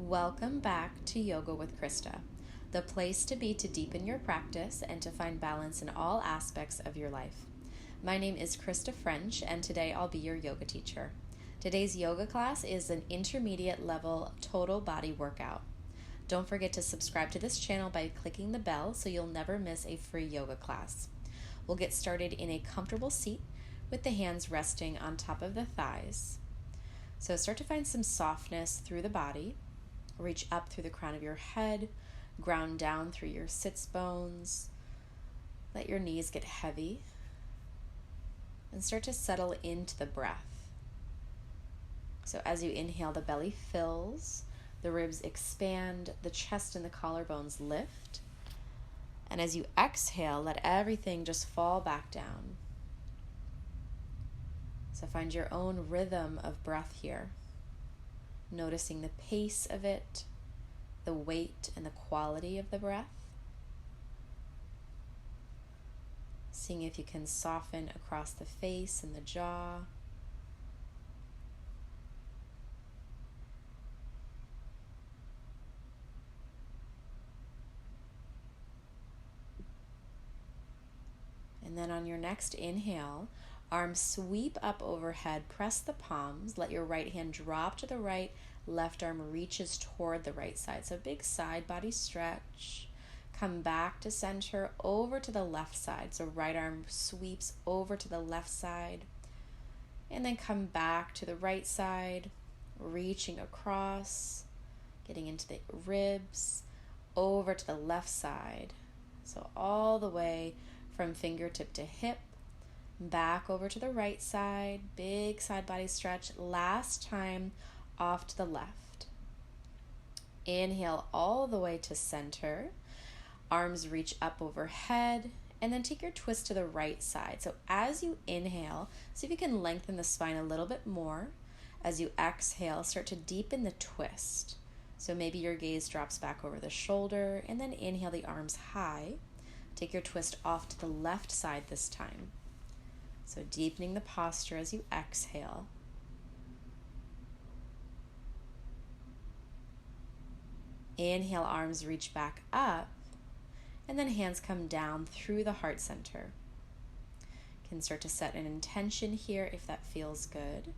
Welcome back to Yoga with Krysta, the place to be to deepen your practice and to find balance in all aspects of your life. My name is Krysta French, and today I'll be your yoga teacher. Today's yoga class is an intermediate level total body workout. Don't forget to subscribe to this channel by clicking the bell so you'll never miss a free yoga class. We'll get started in a comfortable seat with the hands resting on top of the thighs. So start to find some softness through the body. Reach up through the crown of your head, ground down through your sits bones. Let your knees get heavy and start to settle into the breath. So as you inhale, the belly fills, the ribs expand, the chest and the collarbones lift. And as you exhale, let everything just fall back down. So find your own rhythm of breath here. Noticing the pace of it, the weight and the quality of the breath. Seeing if you can soften across the face and the jaw. And then on your next inhale, arms sweep up overhead, press the palms, let your right hand drop to the right, left arm reaches toward the right side. So big side body stretch. Come back to center, over to the left side. So right arm sweeps over to the left side. And then come back to the right side, reaching across, getting into the ribs, over to the left side. So all the way from fingertip to hip. Back over to the right side, big side body stretch. Last time, off to the left. Inhale all the way to center. Arms reach up overhead, and then take your twist to the right side. So as you inhale, see if you can lengthen the spine a little bit more. As you exhale, start to deepen the twist. So maybe your gaze drops back over the shoulder, and then inhale the arms high. Take your twist off to the left side this time. So deepening the posture as you exhale. Inhale, arms reach back up, and then hands come down through the heart center. You can start to set an intention here if that feels good.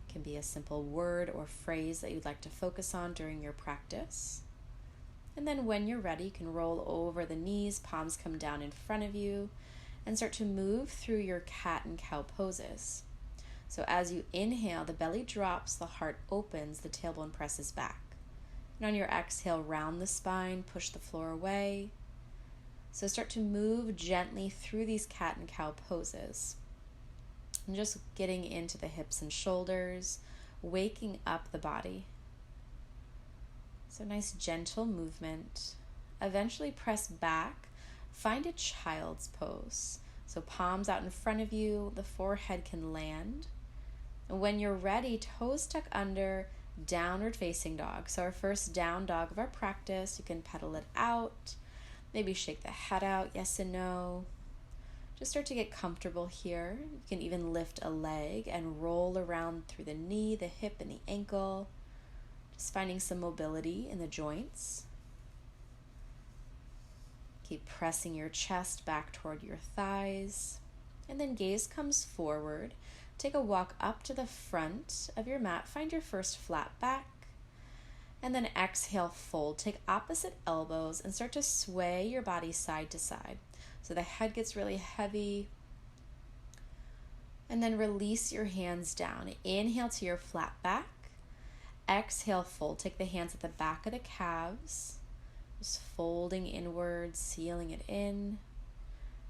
It can be a simple word or phrase that you'd like to focus on during your practice. And then when you're ready, you can roll over the knees, palms come down in front of you, and start to move through your cat and cow poses. So as you inhale, the belly drops, the heart opens, the tailbone presses back. And on your exhale, round the spine, push the floor away. So start to move gently through these cat and cow poses. And just getting into the hips and shoulders, waking up the body. So nice gentle movement. Eventually press back. Find a child's pose. So palms out in front of you, the forehead can land. And when you're ready, toes tuck under, downward facing dog. So our first down dog of our practice, you can pedal it out. Maybe shake the head out, yes and no. Just start to get comfortable here. You can even lift a leg and roll around through the knee, the hip, and the ankle. Just finding some mobility in the joints. Keep pressing your chest back toward your thighs. And then gaze comes forward. Take a walk up to the front of your mat. Find your first flat back. And then exhale, fold. Take opposite elbows and start to sway your body side to side. So the head gets really heavy. And then release your hands down. Inhale to your flat back. Exhale, fold. Take the hands at the back of the calves. Just folding inwards, sealing it in.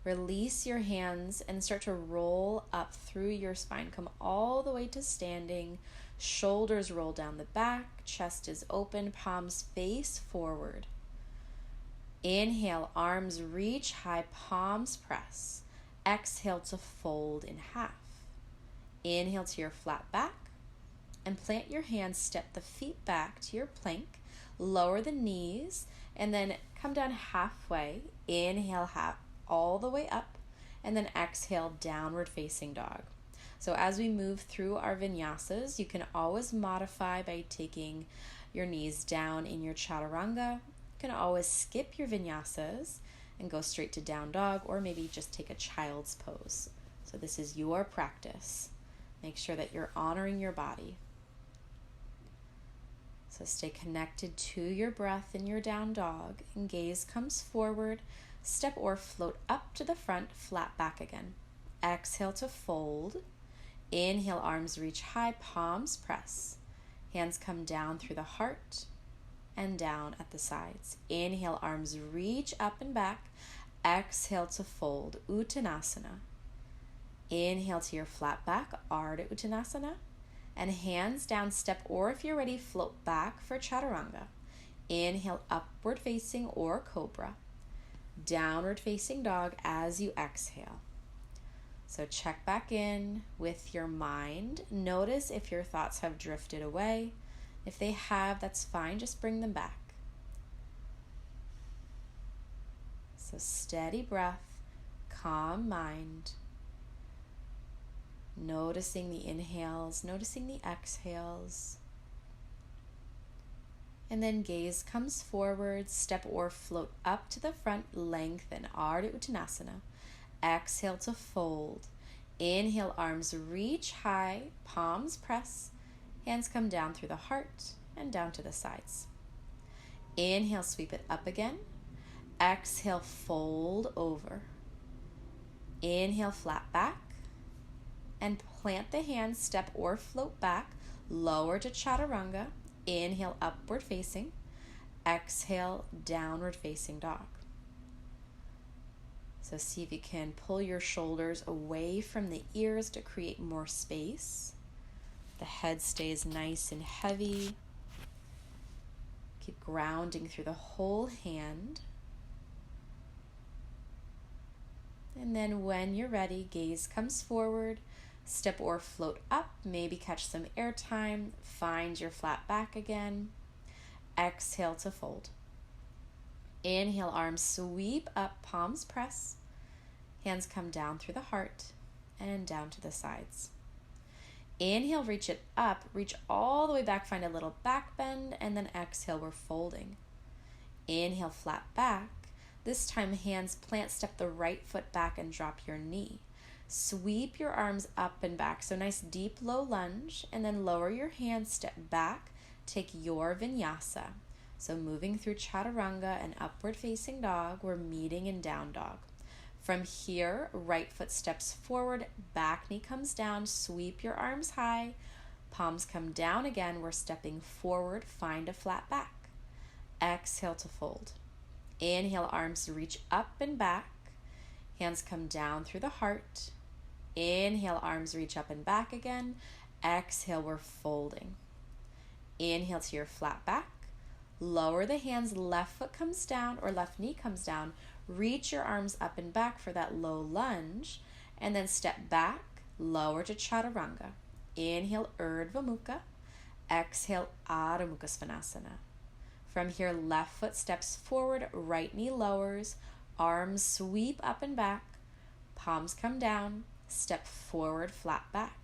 Release your hands and start to roll up through your spine. Come all the way to standing. Shoulders roll down the back. Chest is open. Palms face forward. Inhale, arms reach high. Palms press. Exhale to fold in half. Inhale to your flat back. And plant your hands. Step the feet back to your plank. Lower the knees. And then come down halfway. Inhale, half all the way up. And then exhale, downward facing dog. So as we move through our vinyasas, you can always modify by taking your knees down in your chaturanga. You can always skip your vinyasas and go straight to down dog, or maybe just take a child's pose. So this is your practice. Make sure that you're honoring your body. So stay connected to your breath in your down dog, and gaze comes forward, step or float up to the front, flat back again. Exhale to fold. Inhale, arms reach high, palms press. Hands come down through the heart and down at the sides. Inhale, arms reach up and back. Exhale to fold, Uttanasana. Inhale to your flat back, Ardha Uttanasana. And hands down, step, or if you're ready, float back for Chaturanga. Inhale, upward facing or Cobra. Downward facing dog as you exhale. So check back in with your mind. Notice if your thoughts have drifted away. If they have, that's fine. Just bring them back. So steady breath, calm mind. Noticing the inhales, noticing the exhales. And then gaze comes forward, step or float up to the front, lengthen, Ardha Uttanasana. Exhale to fold. Inhale, arms reach high, palms press. Hands come down through the heart and down to the sides. Inhale, sweep it up again. Exhale, fold over. Inhale, flat back. And plant the hands, step or float back, lower to Chaturanga. Inhale, upward facing. Exhale, downward facing dog. So see if you can pull your shoulders away from the ears to create more space. The head stays nice and heavy. Keep grounding through the whole hand. And then when you're ready, gaze comes forward, step or float up, maybe catch some air time, find your flat back again. Exhale to fold. Inhale, arms sweep up, palms press. Hands come down through the heart and down to the sides. Inhale, reach it up, reach all the way back, find a little back bend, and then exhale, we're folding. Inhale, flat back. This time, hands plant, step the right foot back and drop your knee. Sweep your arms up and back. So nice deep low lunge, and then lower your hands, step back, take your vinyasa. So moving through Chaturanga and upward facing dog, we're meeting in down dog. From here, right foot steps forward, back knee comes down, sweep your arms high, palms come down again, we're stepping forward, find a flat back. Exhale to fold. Inhale, arms reach up and back, hands come down through the heart. Inhale, arms reach up and back again. Exhale, we're folding. Inhale to your flat back. Lower the hands, left foot comes down or left knee comes down. Reach your arms up and back for that low lunge, and then step back, lower to Chaturanga. Inhale, Urdhva Mukha. Exhale, Adho Mukha Svanasana. From here, left foot steps forward, right knee lowers, arms sweep up and back, palms come down, step forward, flat back.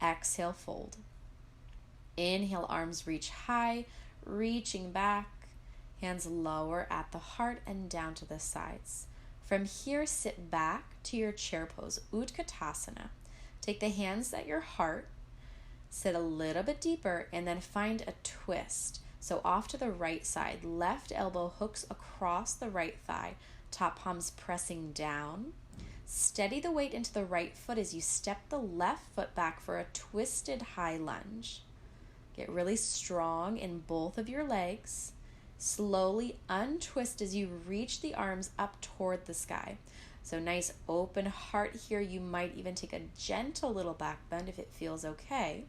Exhale, fold. Inhale, arms reach high, reaching back. Hands lower at the heart and down to the sides. From here, sit back to your chair pose, Utkatasana. Take the hands at your heart, sit a little bit deeper, and then find a twist. So off to the right side, left elbow hooks across the right thigh, top palms pressing down. Steady the weight into the right foot as you step the left foot back for a twisted high lunge. Get really strong in both of your legs. Slowly untwist as you reach the arms up toward the sky. So nice open heart here. You might even take a gentle little back bend if it feels okay.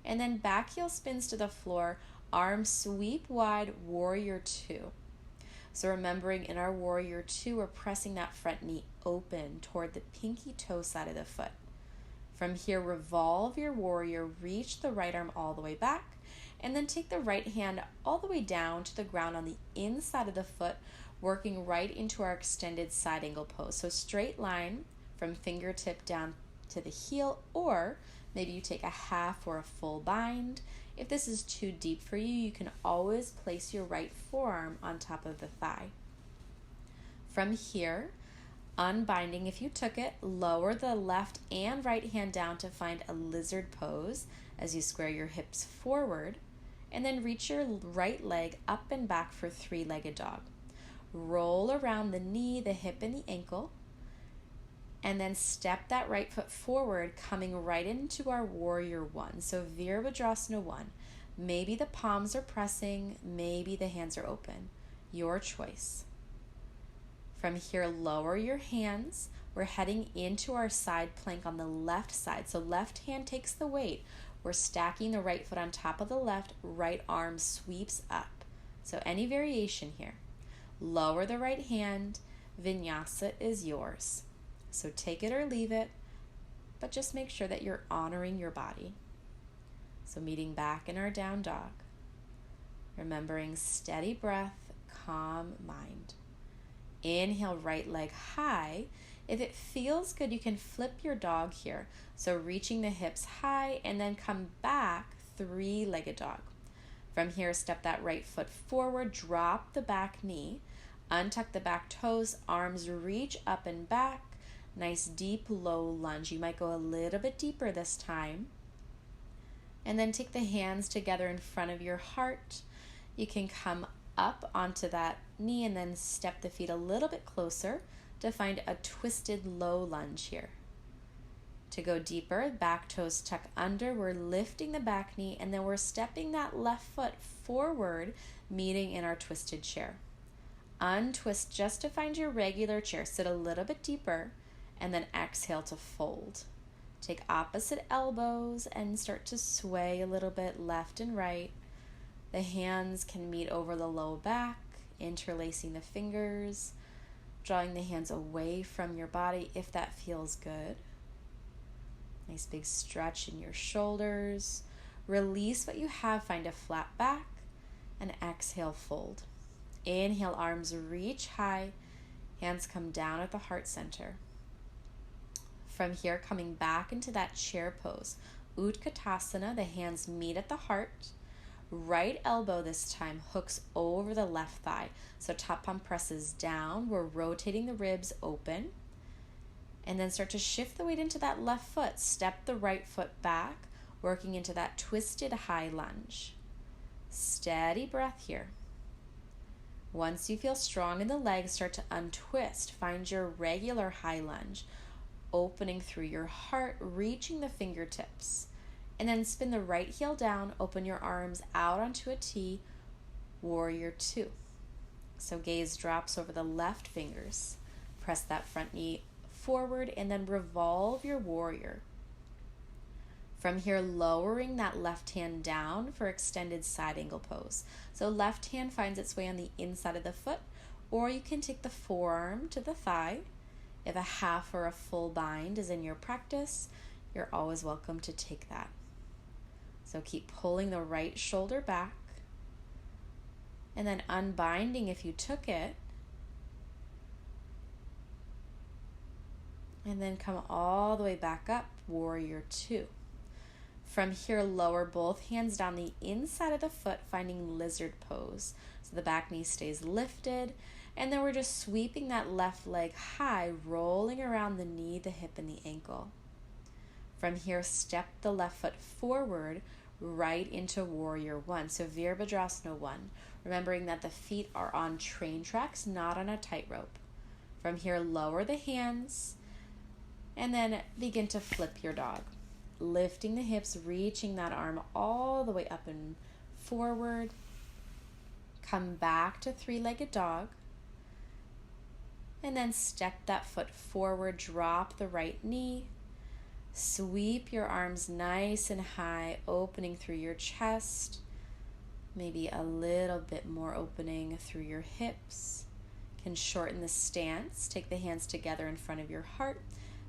And then back heel spins to the floor. Arms sweep wide, warrior two. So remembering in our warrior two, we're pressing that front knee open toward the pinky toe side of the foot. From here, revolve your warrior, reach the right arm all the way back, and then take the right hand all the way down to the ground on the inside of the foot, working right into our extended side angle pose. So straight line from fingertip down to the heel, or maybe you take a half or a full bind. If this is too deep for you, you can always place your right forearm on top of the thigh. From here, unbinding if you took it, lower the left and right hand down to find a lizard pose as you square your hips forward, and then reach your right leg up and back for three-legged dog. Roll around the knee, the hip, and the ankle, and then step that right foot forward, coming right into our warrior one. So Virabhadrasana 1. Maybe the palms are pressing, maybe the hands are open. Your choice. From here, lower your hands. We're heading into our side plank on the left side. So left hand takes the weight. We're stacking the right foot on top of the left, right arm sweeps up. So any variation here. Lower the right hand. Vinyasa is yours. So take it or leave it, but just make sure that you're honoring your body. So meeting back in our down dog. Remembering steady breath, calm mind. Inhale, right leg high. If it feels good, you can flip your dog here. So reaching the hips high and then come back, three-legged dog. From here, step that right foot forward, drop the back knee, untuck the back toes, arms reach up and back. Nice deep low lunge. You might go a little bit deeper this time. And then take the hands together in front of your heart. You can come up onto that knee and then step the feet a little bit closer to find a twisted low lunge here. To go deeper, back toes tuck under. We're lifting the back knee and then we're stepping that left foot forward, meeting in our twisted chair. Untwist just to find your regular chair. Sit a little bit deeper and then exhale to fold. Take opposite elbows and start to sway a little bit left and right. The hands can meet over the low back, interlacing the fingers, drawing the hands away from your body if that feels good. Nice big stretch in your shoulders. Release what you have, find a flat back, and exhale, fold. Inhale, arms reach high, hands come down at the heart center. From here, coming back into that chair pose. Utkatasana, the hands meet at the heart. Right elbow this time hooks over the left thigh. So top palm presses down. We're rotating the ribs open. And then start to shift the weight into that left foot. Step the right foot back, working into that twisted high lunge. Steady breath here. Once you feel strong in the legs, start to untwist. Find your regular high lunge. Opening through your heart, reaching the fingertips. And then spin the right heel down, open your arms out onto a T, warrior two. So gaze drops over the left fingers. Press that front knee forward and then revolve your warrior. From here, lowering that left hand down for extended side angle pose. So left hand finds its way on the inside of the foot, or you can take the forearm to the thigh. If a half or a full bind is in your practice, you're always welcome to take that. So keep pulling the right shoulder back and then unbinding if you took it. And then come all the way back up, warrior two. From here, lower both hands down the inside of the foot, finding lizard pose. So the back knee stays lifted. And then we're just sweeping that left leg high, rolling around the knee, the hip, and the ankle. From here, step the left foot forward, right into warrior one. So Virabhadrasana 1, remembering that the feet are on train tracks, not on a tightrope. From here, lower the hands, and then begin to flip your dog. Lifting the hips, reaching that arm all the way up and forward. Come back to three-legged dog. And then step that foot forward, drop the right knee. Sweep your arms nice and high, opening through your chest. Maybe a little bit more opening through your hips. Can shorten the stance. Take the hands together in front of your heart.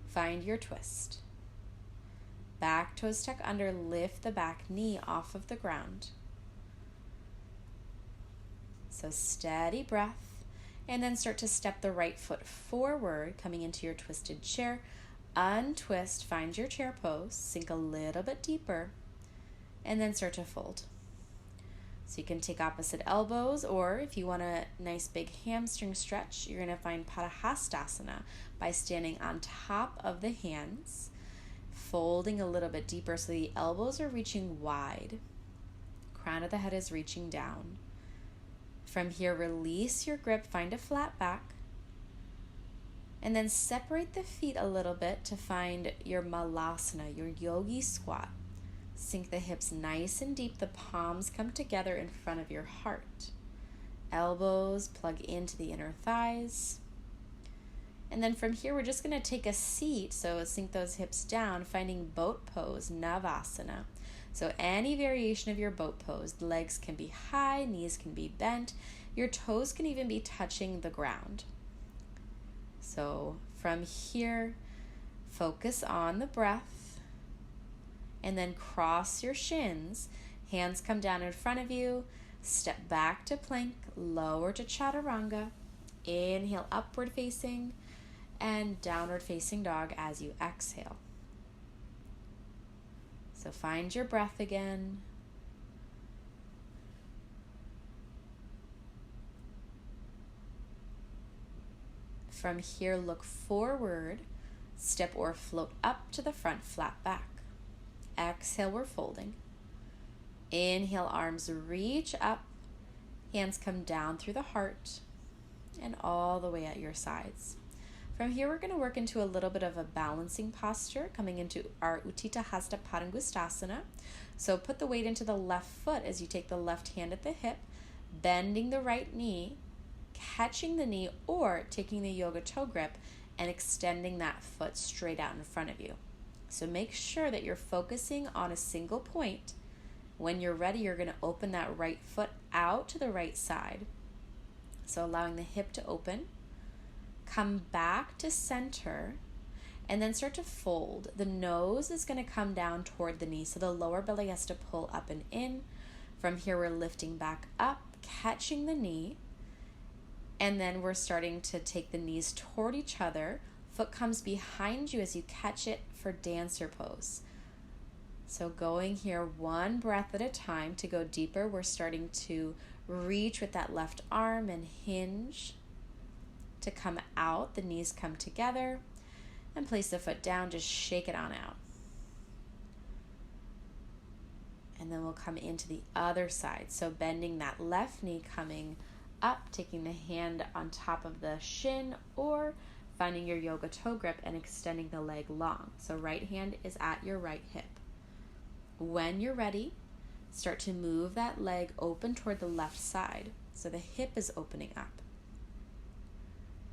Find your twist. Back toes tuck under, lift the back knee off of the ground. So steady breath. And then start to step the right foot forward, coming into your twisted chair. Untwist, find your chair pose, sink a little bit deeper, and then start to fold. So you can take opposite elbows, or if you want a nice big hamstring stretch, you're going to find Padahastasana by standing on top of the hands, folding a little bit deeper so the elbows are reaching wide. Crown of the head is reaching down. From here, release your grip, find a flat back, and then separate the feet a little bit to find your Malasana, your yogi squat. Sink the hips nice and deep, the palms come together in front of your heart. Elbows plug into the inner thighs. And then from here, we're just going to take a seat, so sink those hips down, finding boat pose, Navasana. So any variation of your boat pose, the legs can be high, knees can be bent, your toes can even be touching the ground. So from here, focus on the breath, and then cross your shins, hands come down in front of you, step back to plank, lower to chaturanga, inhale upward facing, and downward facing dog as you exhale. So find your breath again. From here, look forward, step or float up to the front, flat back. Exhale, we're folding. Inhale, arms reach up, hands come down through the heart and all the way at your sides. From here, we're going to work into a little bit of a balancing posture, coming into our Utthita Hasta Padangusthasana. So put the weight into the left foot as you take the left hand at the hip, bending the right knee, catching the knee, or taking the yoga toe grip and extending that foot straight out in front of you. So make sure that you're focusing on a single point. When you're ready, you're going to open that right foot out to the right side. So allowing the hip to open. Come back to center and then start to fold. The nose is going to come down toward the knee, so the lower belly has to pull up and in. From here, we're lifting back up, catching the knee, and then we're starting to take the knees toward each other. Foot comes behind you as you catch it for dancer pose. So going here one breath at a time. To go deeper, we're starting to reach with that left arm and hinge. To come out, the knees come together, and place the foot down, just shake it on out. And then we'll come into the other side. So bending that left knee, coming up, taking the hand on top of the shin, or finding your yoga toe grip and extending the leg long. So right hand is at your right hip. When you're ready, start to move that leg open toward the left side. So the hip is opening up.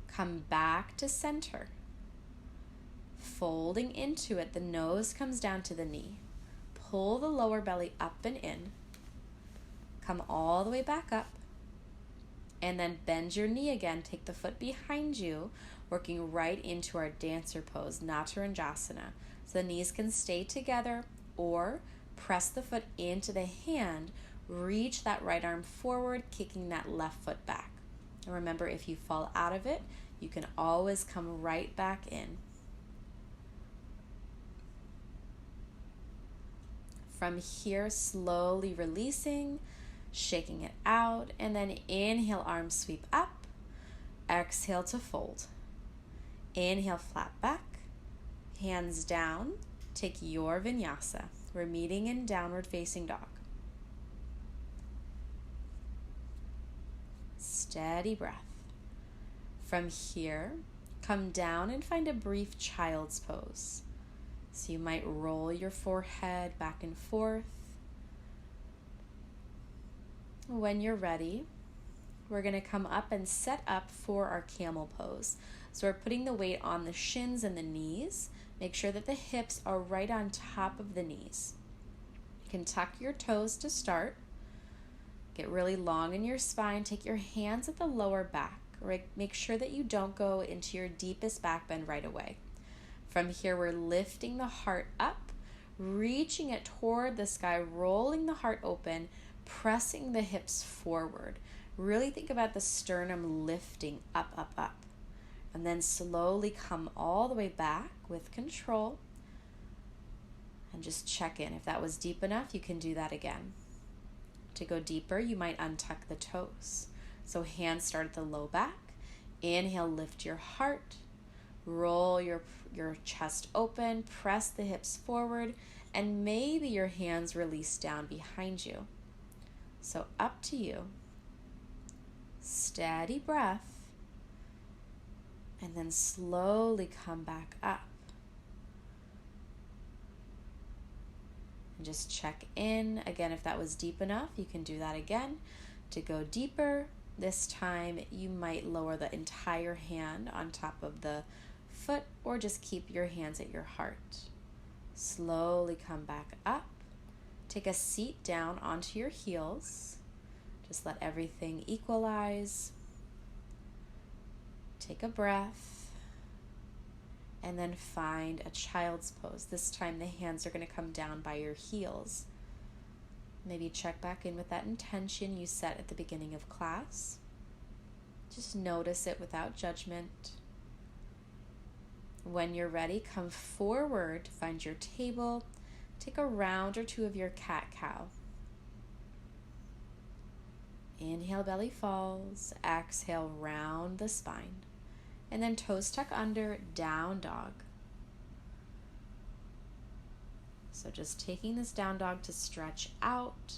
Come back to center. Folding into it, the nose comes down to the knee. Pull the lower belly up and in. Come all the way back up. And then bend your knee again. Take the foot behind you, working right into our dancer pose, Nataranjasana. So the knees can stay together, or press the foot into the hand. Reach that right arm forward, kicking that left foot back. And remember, if you fall out of it, you can always come right back in. From here, slowly releasing, shaking it out, and then inhale, arms sweep up. Exhale to fold. Inhale, flat back. Hands down. Take your vinyasa. We're meeting in downward facing dog. Steady breath. From here, come down and find a brief child's pose. So you might roll your forehead back and forth. When you're ready, we're going to come up and set up for our camel pose. So we're putting the weight on the shins and the knees. Make sure that the hips are right on top of the knees. You can tuck your toes to start. Get really long in your spine. Take your hands at the lower back. Make sure that you don't go into your deepest back bend right away. From here, we're lifting the heart up, reaching it toward the sky, rolling the heart open, pressing the hips forward. Really think about the sternum lifting up, up, up. And then slowly come all the way back, with control. And just check in. If that was deep enough, you can do that again. To go deeper, you might untuck the toes. So hands start at the low back. Inhale, lift your heart. Roll your chest open. Press the hips forward. And maybe your hands release down behind you. So up to you. Steady breath. And then slowly come back up. And just check in. Again, if that was deep enough, you can do that again. To go deeper, this time you might lower the entire hand on top of the foot or just keep your hands at your heart. Slowly come back up. Take a seat down onto your heels. Just let everything equalize. Take a breath. And then find a child's pose. This time the hands are going to come down by your heels. Maybe check back in with that intention you set at the beginning of class. Just notice it without judgment. When you're ready, come forward, find your table. Take a round or two of your cat-cow. Inhale, belly falls. Exhale, round the spine. And then toes tuck under, down dog. So just taking this down dog to stretch out,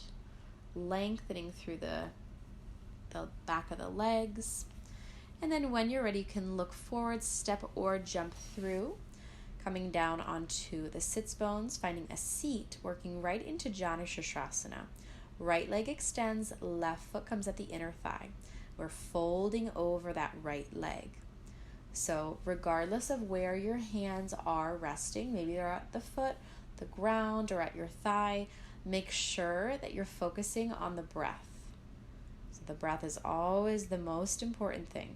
lengthening through the back of the legs. And then when you're ready, you can look forward, step or jump through, coming down onto the sits bones, finding a seat, working right into Janu Sirsasana. Right leg extends, left foot comes at the inner thigh. We're folding over that right leg. So regardless of where your hands are resting, maybe they're at the foot, the ground, or at your thigh, make sure that you're focusing on the breath. So the breath is always the most important thing.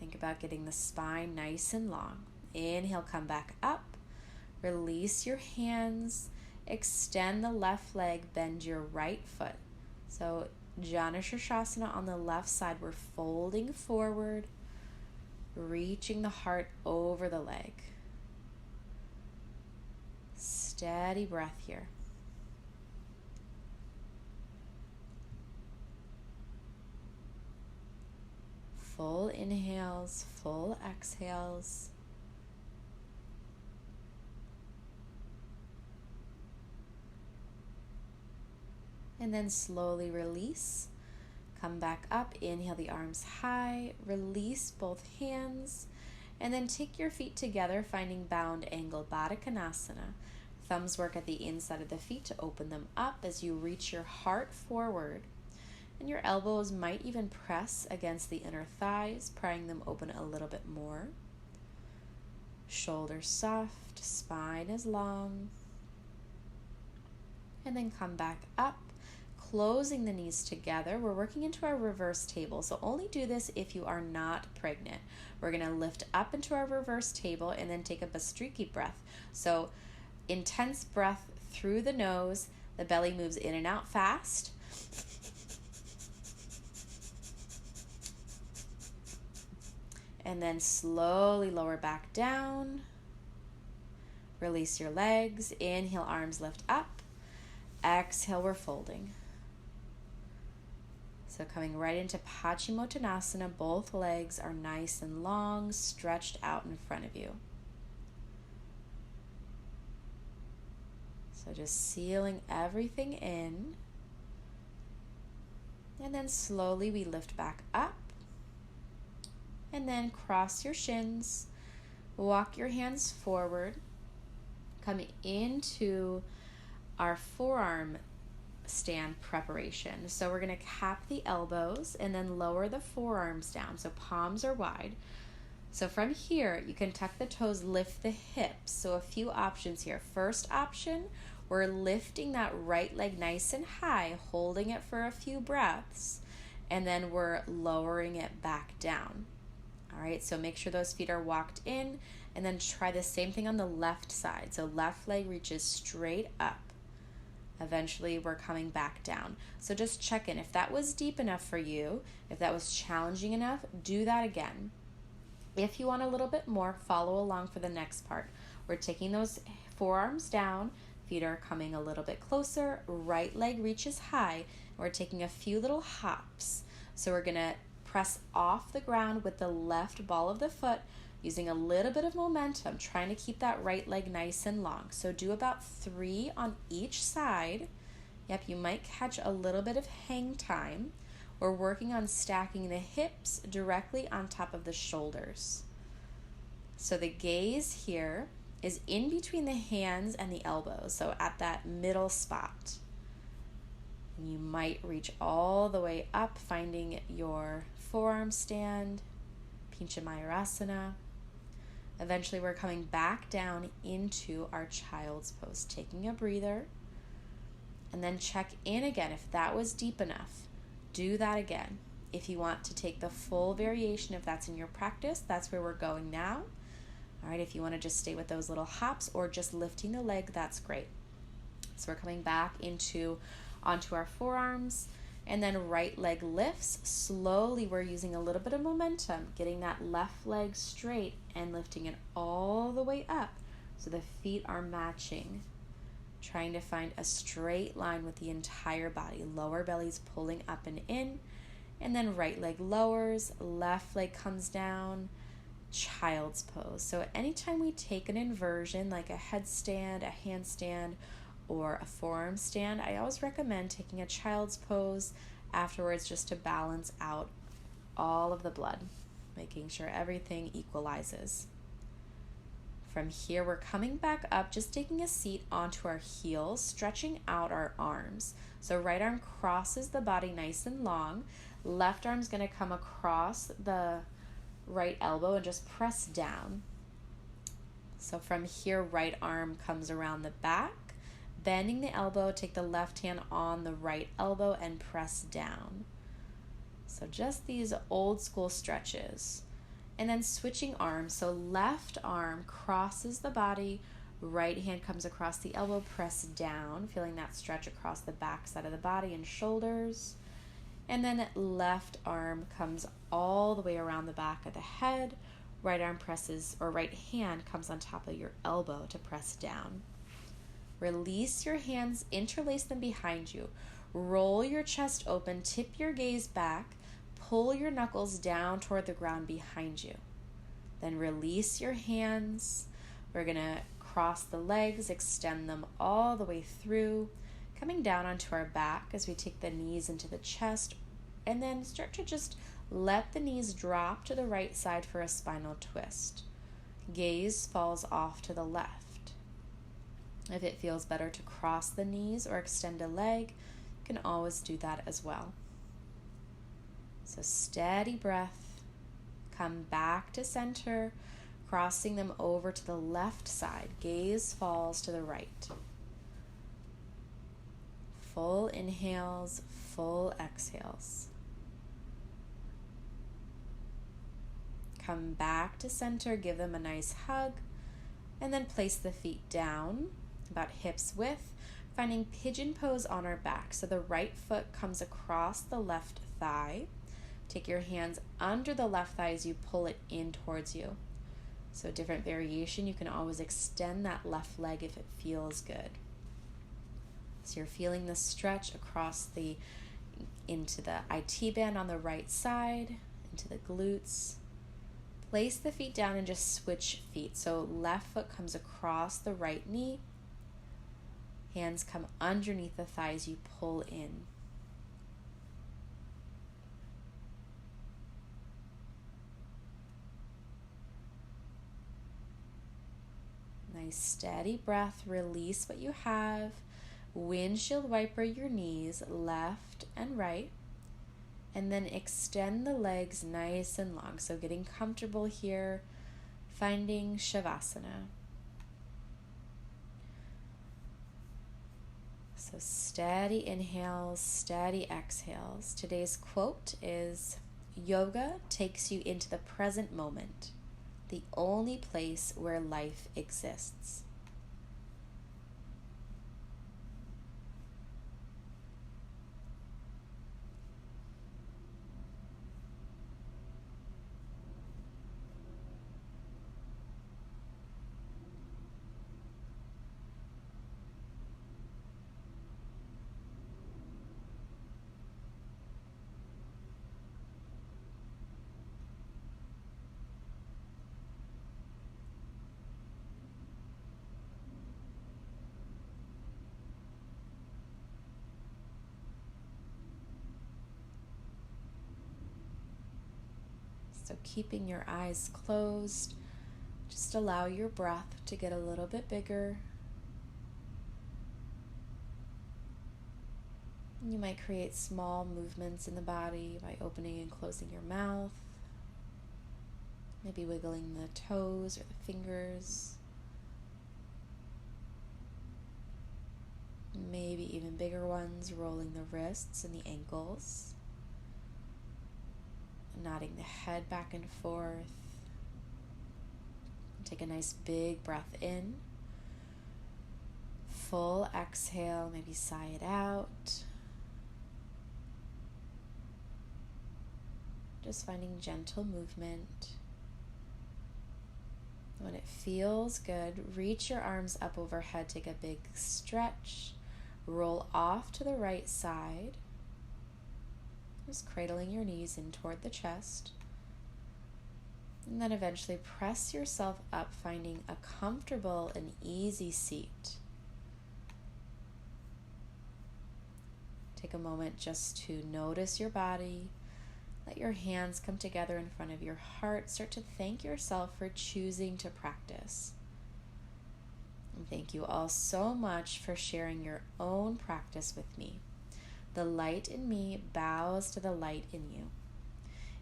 Think about getting the spine nice and long. Inhale, come back up. Release your hands. Extend the left leg, bend your right foot. So Janu Sirsasana on the left side, we're folding forward, reaching the heart over the leg. Steady breath here. Full inhales, full exhales. And then slowly release. Come back up. Inhale the arms high. Release both hands. And then take your feet together, finding bound angle Baddha Konasana. Thumbs work at the inside of the feet to open them up as you reach your heart forward. And your elbows might even press against the inner thighs, prying them open a little bit more. Shoulders soft, spine is long. And then come back up. Closing the knees together, we're working into our reverse table. So only do this if you are not pregnant. We're going to lift up into our reverse table and then take a Bhastriki breath. So intense breath through the nose. The belly moves in and out fast. And then slowly lower back down. Release your legs. Inhale, arms lift up. Exhale, we're folding. So coming right into Paschimottanasana, both legs are nice and long, stretched out in front of you. So just sealing everything in. And then slowly we lift back up. And then cross your shins. Walk your hands forward. Come into our forearm stand preparation. So we're going to cap the elbows and then lower the forearms down. So palms are wide. So from here, you can tuck the toes, lift the hips. So a few options here. First option, we're lifting that right leg nice and high, holding it for a few breaths, and then we're lowering it back down. All right, so make sure those feet are walked in, and then try the same thing on the left side. So left leg reaches straight up. Eventually, we're coming back down. So just check in. If that was deep enough for you, if that was challenging enough, do that again. If you want a little bit more, follow along for the next part. We're taking those forearms down, feet are coming a little bit closer, right leg reaches high, and we're taking a few little hops. So we're going to press off the ground with the left ball of the foot, using a little bit of momentum, trying to keep that right leg nice and long. So do about 3 on each side. Yep, you might catch a little bit of hang time. We're working on stacking the hips directly on top of the shoulders. So the gaze here is in between the hands and the elbows, so at that middle spot. And you might reach all the way up, finding your forearm stand, Pincha Mayurasana. Eventually we're coming back down into our child's pose, taking a breather, and then check in again. If that was deep enough, do that again. If you want to take the full variation, if that's in your practice, that's where we're going now. All right, if you want to just stay with those little hops or just lifting the leg, that's great. So we're coming back onto our forearms, and then right leg lifts. Slowly, we're using a little bit of momentum, getting that left leg straight and lifting it all the way up so the feet are matching. Trying to find a straight line with the entire body. Lower belly's pulling up and in, and then right leg lowers, left leg comes down, child's pose. So anytime we take an inversion like a headstand, a handstand, or a forearm stand, I always recommend taking a child's pose afterwards just to balance out all of the blood, making sure everything equalizes. From here, we're coming back up, just taking a seat onto our heels, stretching out our arms. So right arm crosses the body nice and long. Left arm's going to come across the right elbow and just press down. So from here, right arm comes around the back. Bending the elbow, take the left hand on the right elbow and press down. So just these old school stretches. And then switching arms, so left arm crosses the body, right hand comes across the elbow, press down, feeling that stretch across the back side of the body and shoulders. And then left arm comes all the way around the back of the head, right arm presses, or right hand comes on top of your elbow to press down. Release your hands, interlace them behind you, roll your chest open, tip your gaze back, pull your knuckles down toward the ground behind you. Then release your hands. We're going to cross the legs, extend them all the way through, coming down onto our back as we take the knees into the chest, and then start to just let the knees drop to the right side for a spinal twist. Gaze falls off to the left. If it feels better to cross the knees or extend a leg, you can always do that as well. So steady breath, come back to center, crossing them over to the left side. Gaze falls to the right. Full inhales, full exhales. Come back to center, give them a nice hug, and then place the feet down, about hips width, finding pigeon pose on our back. So the right foot comes across the left thigh. Take your hands under the left thigh as you pull it in towards you. So different variation, you can always extend that left leg if it feels good. So you're feeling the stretch across into the IT band on the right side, into the glutes. Place the feet down and just switch feet. So left foot comes across the right knee. Hands come underneath the thighs, you pull in. Nice steady breath, release what you have. Windshield wiper your knees, left and right. And then extend the legs nice and long. So getting comfortable here, finding Shavasana. So steady inhales, steady exhales. Today's quote is, "Yoga takes you into the present moment, the only place where life exists." So keeping your eyes closed, just allow your breath to get a little bit bigger. You might create small movements in the body by opening and closing your mouth, maybe wiggling the toes or the fingers, maybe even bigger ones, rolling the wrists and the ankles, nodding the head back and forth. Take a nice big breath in, full exhale, maybe sigh it out. Just finding gentle movement. When it feels good, reach your arms up overhead, take a big stretch, roll off to the right side, just cradling your knees in toward the chest, and then eventually press yourself up, finding a comfortable and easy seat. Take a moment just to notice your body. Let your hands come together in front of your heart. Start to thank yourself for choosing to practice. And thank you all so much for sharing your own practice with me. The light in me bows to the light in you.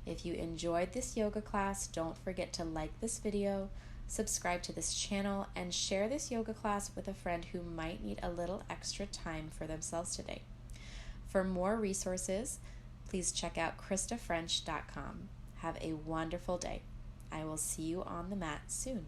If you enjoyed this yoga class, don't forget to like this video, subscribe to this channel, and share this yoga class with a friend who might need a little extra time for themselves today. For more resources, please check out KrystaFrench.com. Have a wonderful day. I will see you on the mat soon.